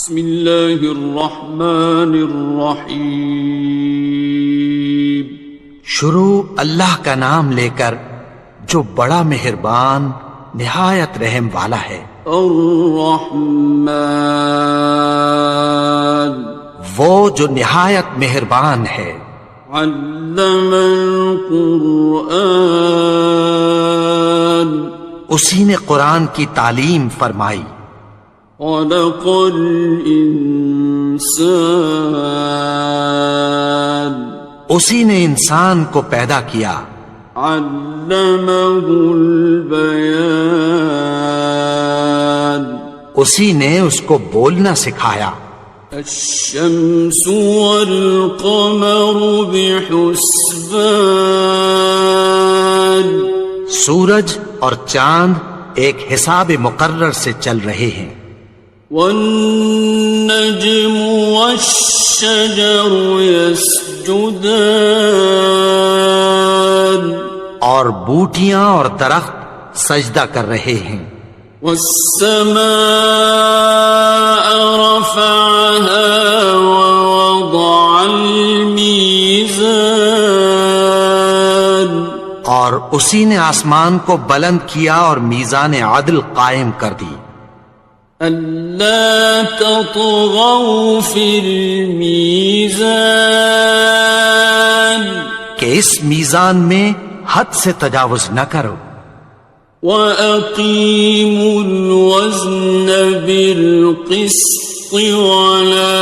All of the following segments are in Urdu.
بسم اللہ الرحمن الرحیم. شروع اللہ کا نام لے کر جو بڑا مہربان نہایت رحم والا ہے. الرحمن وہ جو نہایت مہربان ہے. علم القرآن اسی نے قرآن کی تعلیم فرمائی. خلق الانسان اسی نے انسان کو پیدا کیا. علمہ البیان اسی نے اس کو بولنا سکھایا. الشمس والقمر بحسبان سورج اور چاند ایک حساب مقرر سے چل رہے ہیں. والنجم والشجر يسجدان اور بوٹیاں اور درخت سجدہ کر رہے ہیں. والسماء رفعها ووضع الميزان اور اسی نے آسمان کو بلند کیا اور میزان عدل قائم کر دی. ألا تطغوا في الميزان کہ اس میزان میں حد سے تجاوز نہ کرو. وَأَقِيمُوا الْوَزْنَ بِالْقِسْطِ وَلَا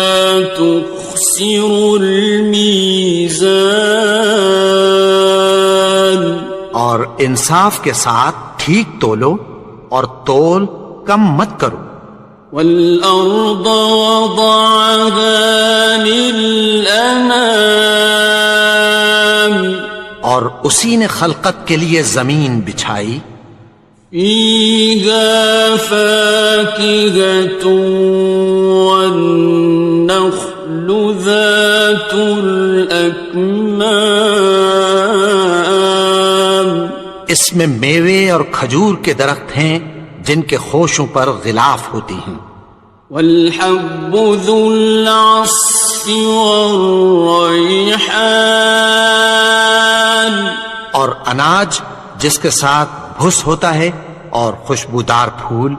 تُخْسِرُوا الْمِيزَانَ اور انصاف کے ساتھ ٹھیک تولو اور تول کم مت کرو. وَالْأَرْضَ وَضَعَهَا لِلْأَنَامِ اور اسی نے خلقت کے لیے زمین بچھائی. فِيهَا فَاكِهَةٌ وَالنَّخْلُ ذَاتُ الْأَكْمَامِ اس میں میوے اور کھجور کے درخت ہیں جن کے خوشوں پر غلاف ہوتی ہیں. وَالْحَبُّ ذُو الْعَصْفِ وَالرَّيْحَانِ اور اناج جس کے ساتھ بھس ہوتا ہے اور خوشبودار پھول.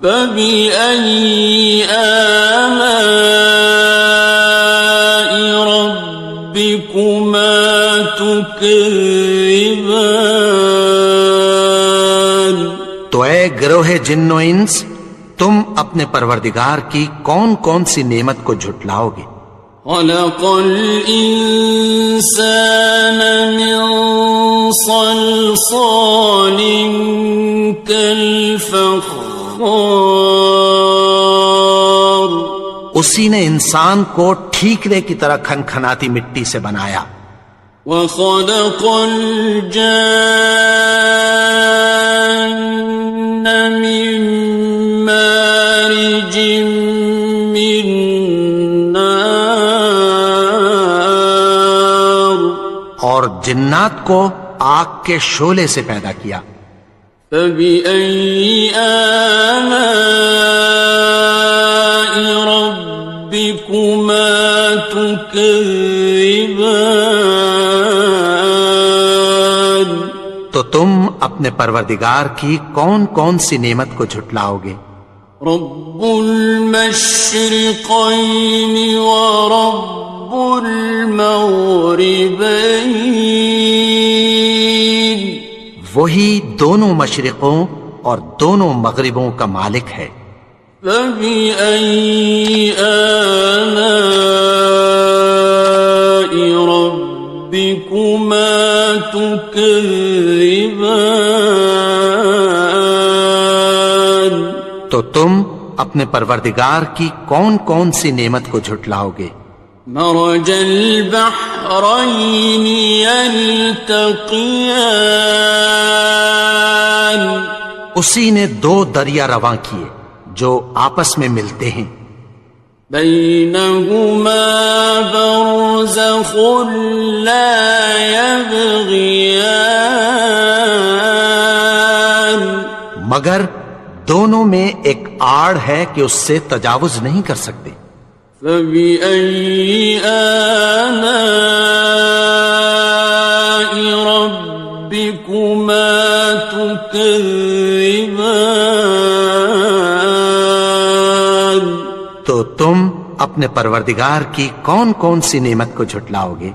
فَبِأَيِّ آلَاءِ رَبِّكُمَا تُكَذِّبَانِ تو اے گروہ جن و انس تم اپنے پروردگار کی کون کون سی نعمت کو جھٹلاؤ گے. خَلَقَ الْإِنسَانَ مِنْ صَلْصَالٍ كَالْفَخَّارِ اسی نے انسان کو ٹھیکرے کی طرح کھنکھناتی مٹی سے بنایا. وَخَلَقَ الْجَانَّ مِن مَّارِجٍ مِّن نَّارٍ اور جنات کو آگ کے شعلے سے پیدا کیا. فَبِأَيِّ آلَاءِ رَبِّكُمَا تُكَذِّبَانِ تو تم اپنے پروردگار کی کون کون سی نعمت کو جھٹلاؤ گے. رب المشرقین ورب المغربین وہی دونوں مشرقوں اور دونوں مغربوں کا مالک ہے. فَبِأَيِّ آلَاءِ رَبِّكُمَا تُكَذِّبَانِ تو تم اپنے پروردگار کی کون کون سی نعمت کو جھٹلاؤ گے. مرج البحرین یلتقیان اسی نے دو دریا رواں کیے جو آپس میں ملتے ہیں. بینہما برزخ لا یبغیان مگر دونوں میں ایک آڑ ہے کہ اس سے تجاوز نہیں کر سکتے۔ فبأي آلاء ربكما تكذبان؟ تو تم اپنے پروردگار کی کون کون سی نعمت کو جھٹلاؤ گے؟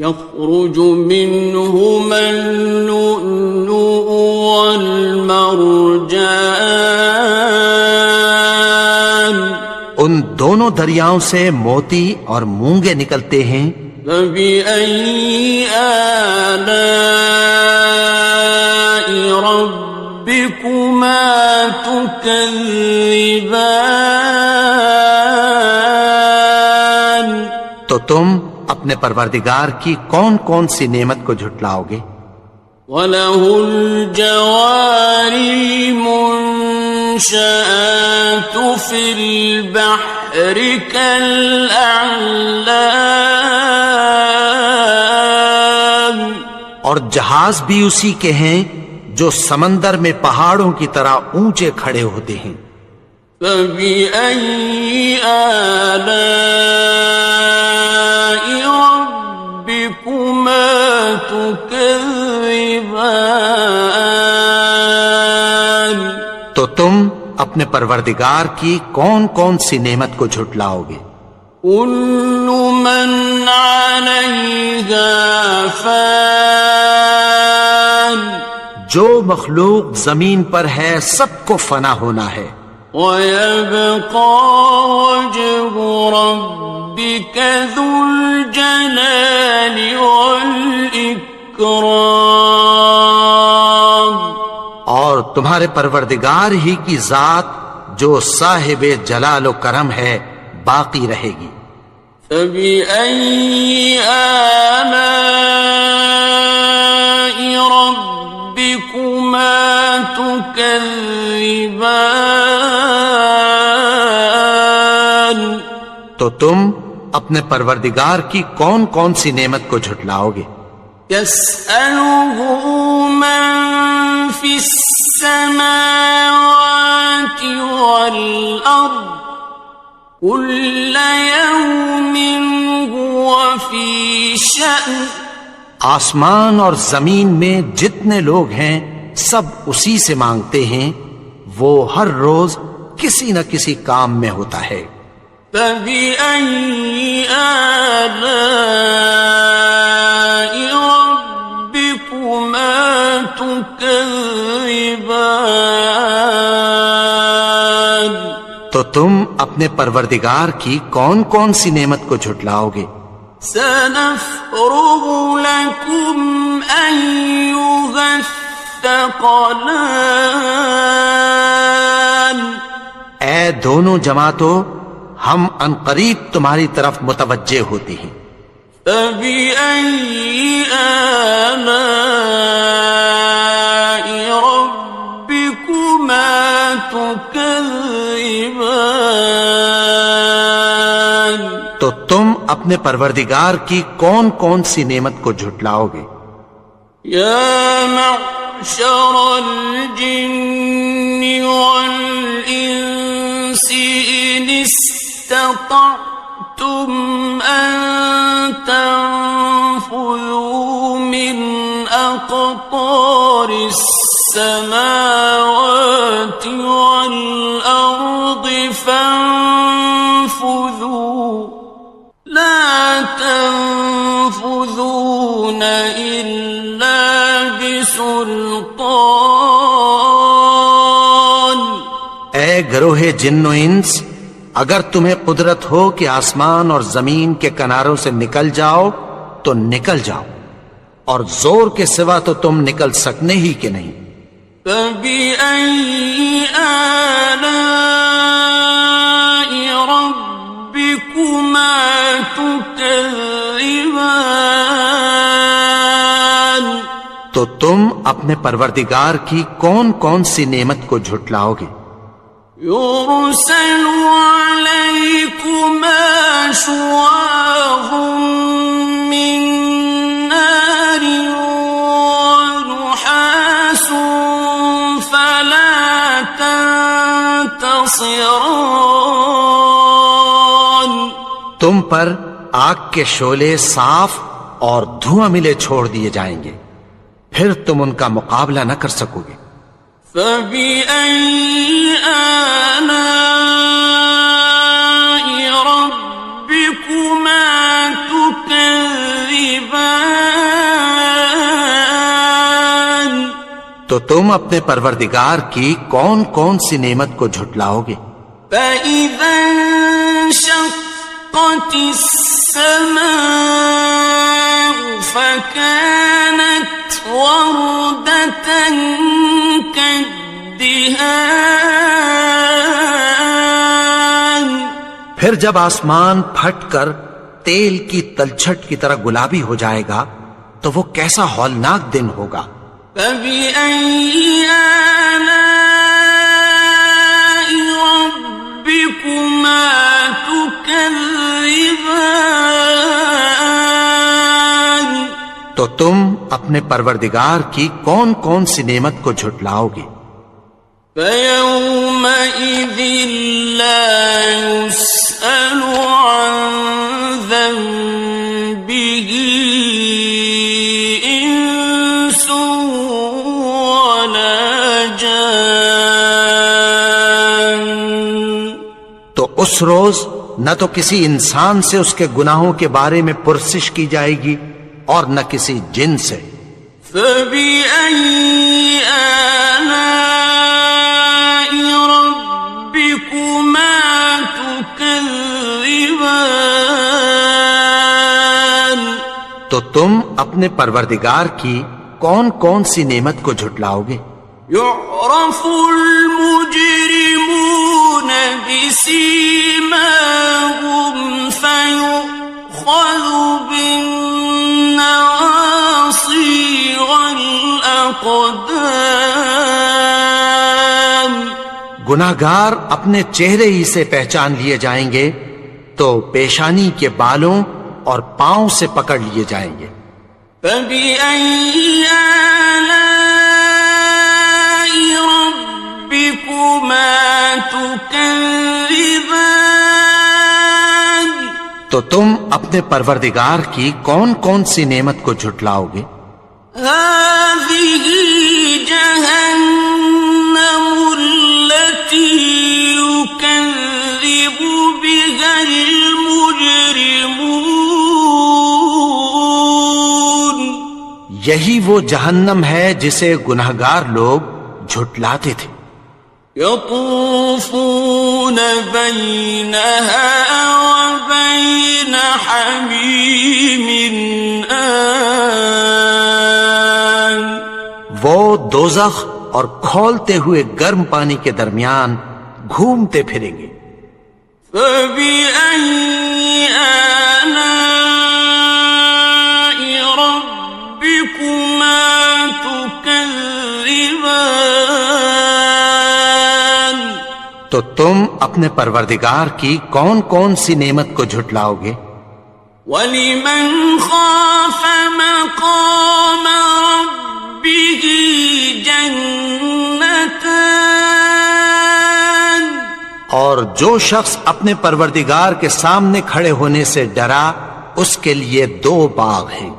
يخرج منهما اللؤلؤ والمرجان، ان دونوں دریاؤں سے موتی اور مونگے نکلتے ہیں۔ فبأي آلاء ربكما تكذبان؟ تو تم اپنے پروردگار کی کون کون سی نعمت کو جھٹلاؤ گے؟ وَلَهُ الْجَوَارِ الْمُنشَآتُ فِي الْبَحْرِ كَالْأَعْلَامِ، اور جہاز بھی اسی کے ہیں جو سمندر میں پہاڑوں کی طرح اونچے کھڑے ہوتے ہیں۔ فَبِأَيِّ آلَاءِ رَبِّكُمَا تُكَذِّبَانِ؟ تو تم اپنے پروردگار کی کون کون سی نعمت کو جھٹلاؤ گے؟ كُلُّ مَنْ عَلَيْهَا فَانٍ، جو مخلوق زمین پر ہے سب کو فنا ہونا ہے۔ وَيَبْقَى وَجْهُ رَبِّكَ ذُو الْجَلَالِ وَالْإِكْرَامِ، اور تمہارے پروردگار ہی کی ذات جو صاحب جلال و کرم ہے باقی رہے گی۔ فَبِأَيِّ آلَاءِ رَبِّكُمَا تُكَذِّبَانِ؟ تو تم اپنے پروردگار کی کون کون سی نعمت کو جھٹلاؤ گے؟ يَسْأَلُهُ مَن فِي السَّمَاوَاتِ وَالْأَرْضِ كُلَّ يَوْمٍ هُوَ فِي شَأْنٍ، آسمان اور زمین میں جتنے لوگ ہیں سب اسی سے مانگتے ہیں، وہ ہر روز کسی نہ کسی کام میں ہوتا ہے۔ فَبِأَيِّ آلَاءِ رَبِّكُمَا تُكَذِّبَانِ؟ تو تم اپنے پروردگار کی کون کون سی نعمت کو جھٹلاؤ گے؟ سَنَفْرُغُ لَكُمْ أَيُّهَ الثَّقَلَانِ، اے دونوں جماعتوں، ہم عنقریب تمہاری طرف متوجہ ہوتے ہیں۔ فَبِأَيِّ آلَاءِ رَبِّكُمَا تُكَذِّبَانِ؟ تو تم اپنے پروردگار کی کون کون سی نعمت کو جھٹلاؤ گے؟ يَا مَعْشَرَ الْجِنِّ وَالْإِنسِ إِنِ اسْتَطَعْتُمْ أَن تَنفُذُوا مِنْ أَقْطَارِ السَّمَاوَاتِ وَالْأَرْضِ فَانفُذُوا لَا تَنفُذُونَ إِلَّا بِسُلْطَانٍ۔ اے گروہ جن و انس، اگر تمہیں قدرت ہو کہ آسمان اور زمین کے کناروں سے نکل جاؤ تو نکل جاؤ، اور زور کے سوا تو تم نکل سکنے ہی کہ نہیں۔ فَبِأَيِّ آلَاءِ رَبِّكُمَا تُكَذِّبَانِ؟ تو تم اپنے پروردگار کی کون کون سی نعمت کو جھٹلاؤ گے؟ يُرْسَلُ عَلَيْكُمَا شُوَاظٌ مِّن نَّارٍ وَنُحَاسٌ فَلَا تَنتَصِرَانِ؟ تم پر آگ کے شعلے صاف اور دھواں ملے چھوڑ دیے جائیں گے، پھر تم ان کا مقابلہ نہ کر سکو گے۔ فَبِأَيِّ آلَاءِ رَبِّكُمَا تُكَذِّبَانِ؟ تو تم اپنے پروردگار کی کون کون سی نعمت کو جھٹلاؤ گے؟ فَإِذَا انشَقَّتِ السَّمَاءُ فَكَانَتْ وَرْدَةً كَالدِّهَانِ، پھر جب آسمان پھٹ کر تیل کی تلچھٹ کی طرح گلابی ہو جائے گا تو وہ کیسا ہولناک دن ہوگا۔ فَبِأَيِّ آلَاءِ رَبِّكُمَا تُكَذِّبَانِ؟ تو تم اپنے پروردگار کی کون کون سی نعمت کو جھٹلاؤ گے؟ فَيَوْمَئِذٍ لَا يُسْأَلُ عَنْ ذَنبِهِ إِنسٌ وَلَا جَانٌ۔ تو اس روز نہ تو کسی انسان سے اس کے گناہوں کے بارے میں پرسش کی جائے گی اور نہ کسی جن سے۔ فَبِأَيِّ آلَاءِ رَبِّكُمَا تُكَذِّبَانِ؟ تو تم اپنے پروردگار کی کون کون سی نعمت کو جھٹلاؤ گے؟ يُعْرَفُ الْمُجْرِمُونَ بِسِيمَاهُمْ فَيُؤْخَذُ بِالنَّوَاصِي وَالْأَقْدَامِ۔ گناہگار اپنے چہرے ہی سے پہچان لیے جائیں گے تو پیشانی کے بالوں اور پاؤں سے پکڑ لیے جائیں گے۔ فَبِأَيِّ آلَاءِ رَبِّكُمَا تُكَذِّبَانِ؟ تو تم اپنے پروردگار کی کون کون سی نعمت کو جھٹلاؤ گے؟ هَٰذِهِ جَهَنَّمُ الَّتِي يُكَذِّبُ بِهَا الْمُجْرِمُونَ۔ یہی وہ جہنم ہے جسے گناہگار لوگ جھٹلاتے تھے۔ يَطُوفُونَ بَيْنَهَا وَبَيْنَ حَمِيمٍ آنٍ۔ وہ دوزخ اور کھولتے ہوئے گرم پانی کے درمیان گھومتے پھریں گے۔ فَبِأَيِّ آلَاءِ رَبِّكُمَا تُكَذِّبَانِ؟ تو تم اپنے پروردگار کی کون کون سی نعمت کو جھٹلاؤ گے؟ وَلِمَنْ خَافَ مَقَامَ رَبِّهِ جَنَّتَانِ؟ اور جو شخص اپنے پروردگار کے سامنے کھڑے ہونے سے ڈرا اس کے لیے 2 باغ ہیں۔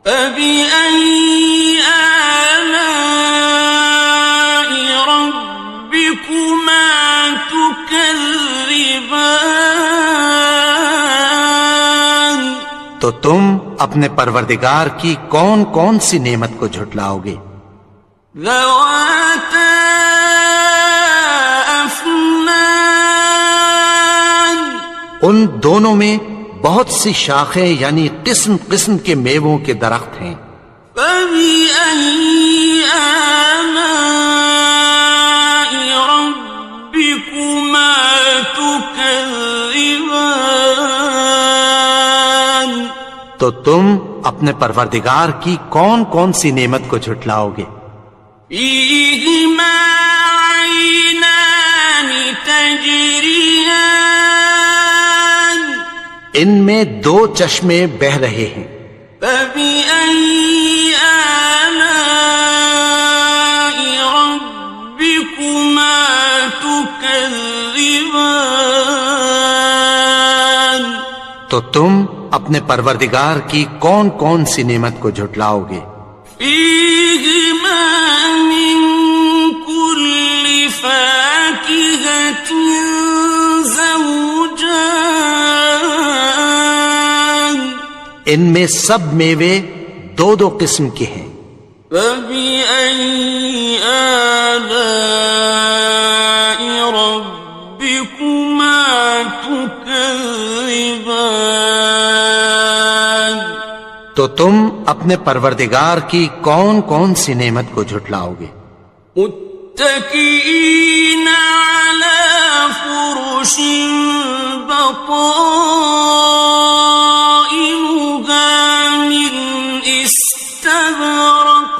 فَبِأَيِّ آلَاءِ رَبِّكُمَا تُكَذِّبَانِ؟ تو تم اپنے پروردگار کی کون کون سی نعمت کو جھٹلاؤ گے؟ ذَوَاتَا أَفْنَانٍ؟ ان دونوں میں بہت سی شاخیں یعنی قسم قسم کے میووں کے درخت ہیں۔ فَبِأَيِّ آلَاءِ رَبِّكُمَا تُكَذِّبَانِ؟ تو تم اپنے پروردگار کی کون کون سی نعمت کو جھٹلاؤ گے؟ فِيهِمَا عَيْنَانِ تَجْرِيَانِ؟ ان میں 2 چشمے بہ رہے ہیں۔ فَبِأَيِّ آلَاءِ رَبِّكُمَا تُكَذِّبَانِ؟ تو تم اپنے پروردگار کی کون کون سی نعمت کو جھٹلاؤ گے؟ فیہما من کل فاکہۃ زوجان، ان میں سب میوے دو دو قسم کے ہیں۔ فبأي آلاء ربكما تكذبان، تو تم اپنے پروردگار کی کون کون سی نعمت کو جھٹلاؤ گے؟ متكئين على فرش بطائنها من استبرق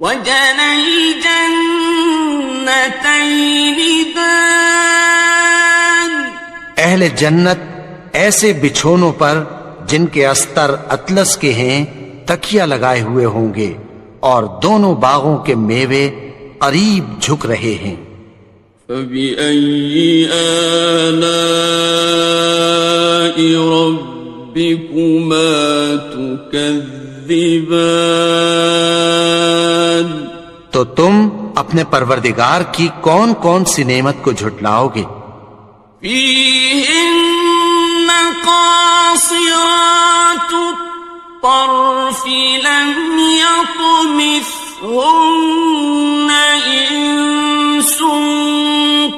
وجنى الجنتين دان، اہل جنت ایسے بچھونوں پر جن کے استر اطلس کے ہیں تکیہ لگائے ہوئے ہوں گے، اور دونوں باغوں کے میوے قریب جھک رہے ہیں۔ فبأي آلاء ربكما تكذبان، تو تم اپنے پروردگار کی کون کون سی نعمت کو جھٹلاؤ گے؟ فيهن قاصرات الطرف لم يطمثهن إنس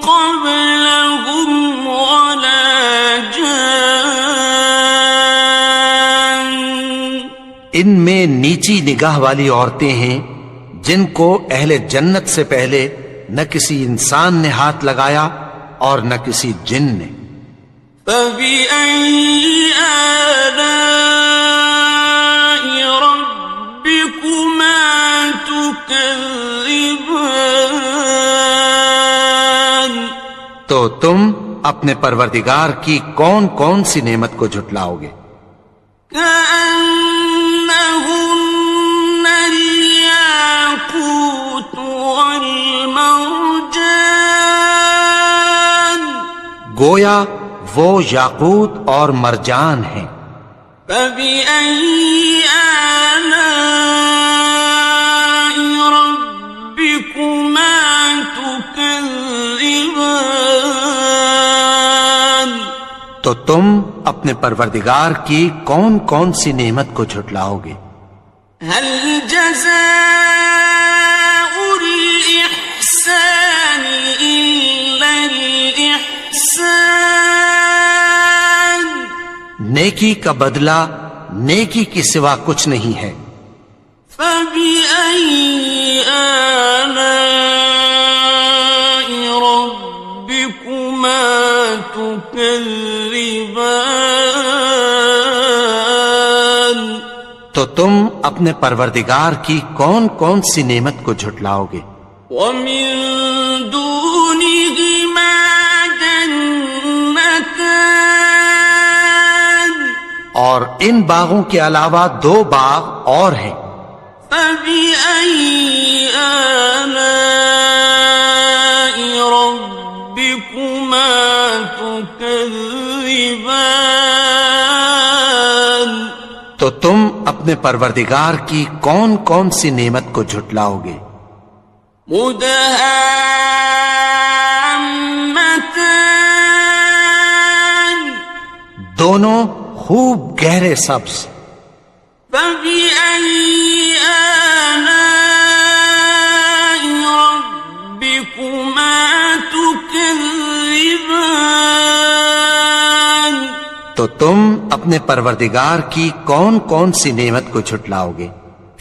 قبلهم ولا جان، ان میں نیچی نگاہ والی عورتیں ہیں جن کو اہل جنت سے پہلے نہ کسی انسان نے ہاتھ لگایا اور نہ کسی جن نے۔ فبأي آلاء ربكما تكذبان، تو تم اپنے پروردگار کی کون کون سی نعمت کو جھٹلاؤ گے؟ كأنهن الياقوت والمرجان، گویا وہ یاقوت اور مرجان ہیں۔ فبأي آلاء ربكما تكذبان، تو تم اپنے پروردگار کی کون کون سی نعمت کو جھٹلاؤ گے؟ هل جزاء الإحسان إلا الإحسان، نیکی کا بدلہ نیکی کی سوا کچھ نہیں ہے۔ فبأي آلاء ربكما تكذبان، تو تم اپنے پروردگار کی کون کون سی نعمت کو جھٹلاؤ گے؟ ومن دونهما جنتان، اور ان باغوں کے علاوہ دو باغ اور ہیں۔ فبأي آلاء ربكما تكذبان، تو تم اپنے پروردگار کی کون کون سی نعمت کو جھٹلاؤ گے؟ مدهامتان، دونوں خوب گہرے سبز۔ فبأي آلاء ربكما تكذبان، تو تم اپنے پروردگار کی کون کون سی نعمت کو جھٹلاؤ گے؟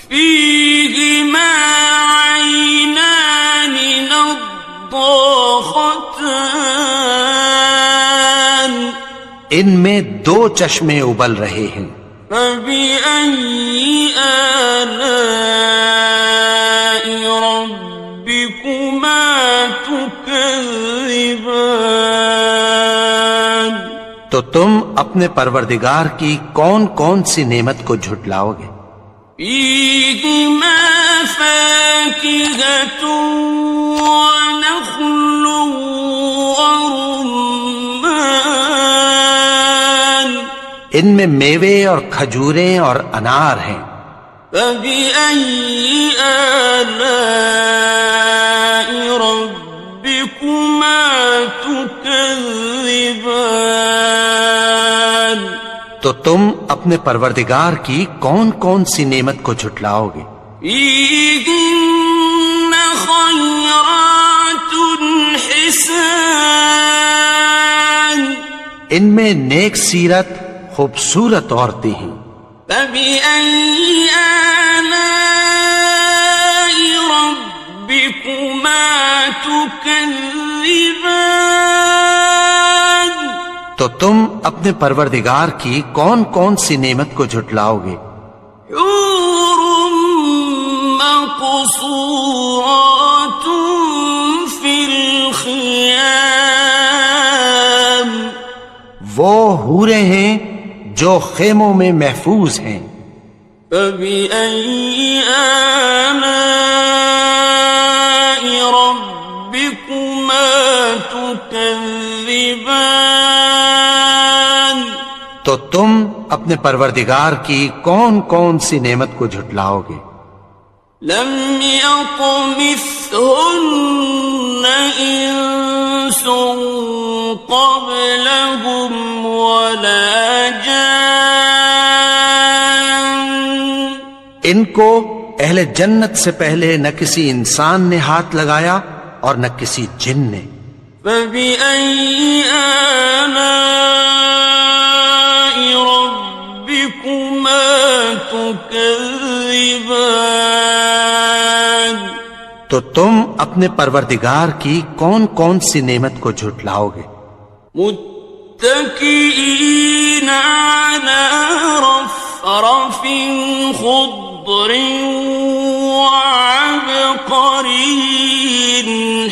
فيهما عينان نضاختان، ان میں دو چشمے ابل رہے ہیں۔ فبأي آلاء ربكما تكذبان، تو تم اپنے پروردگار کی کون کون سی نعمت کو جھٹلاؤ گے؟ فيهما فاكهة ونخل ورمان، ان میں میوے اور کھجوریں اور انار ہیں۔ فبأي آلاء ربكما تكذبان؟ تو تم اپنے پروردگار کی کون کون سی نعمت کو جھٹلاؤ گے؟ فيهن خيرات حسان، ان میں نیک سیرت خوبصورت عورتیں ہیں۔ فبأي آلاء ربكما تكذبان؟ تو تم اپنے پروردگار کی کون کون سی نعمت کو جھٹلاؤ گے؟ حور مقصورات في الخيام، وہ حوریں ہیں جو خیموں میں محفوظ ہیں۔ فبأي آلاء ربكما تكذبان؟ تو تم اپنے پروردگار کی کون کون سی نعمت کو جھٹلاؤ گے؟ لم يطمثهن إنس قبلهم ولا جان، ان کو اہل جنت سے پہلے نہ کسی انسان نے ہاتھ لگایا اور نہ کسی جن نے۔ فبأي آلاء ربكما تكذبان؟ تو تم اپنے پروردگار کی کون کون سی نعمت کو جھٹلاؤ گے؟ متكئين على رفرف خضر وعبقري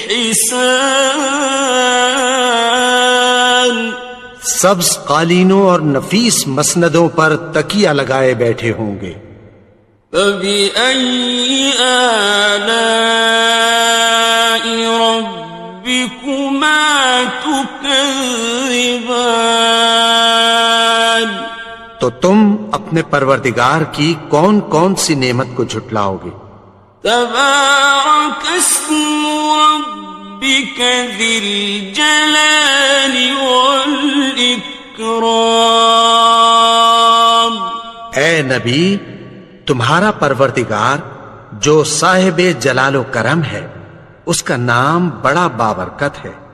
حسان، سبز قالینوں اور نفیس مسندوں پر تکیہ لگائے بیٹھے ہوں گے۔ فبأي آلاء ربكما تكذبان؟ تو تم اپنے پروردگار کی کون کون سی نعمت کو جھٹلاؤ گے؟ تبارك اسم ربك ذي الجلال والإكرام۔ اے نبی، تمہارا پروردگار جو صاحب جلال و کرم ہے، اس کا نام بڑا بابرکت ہے۔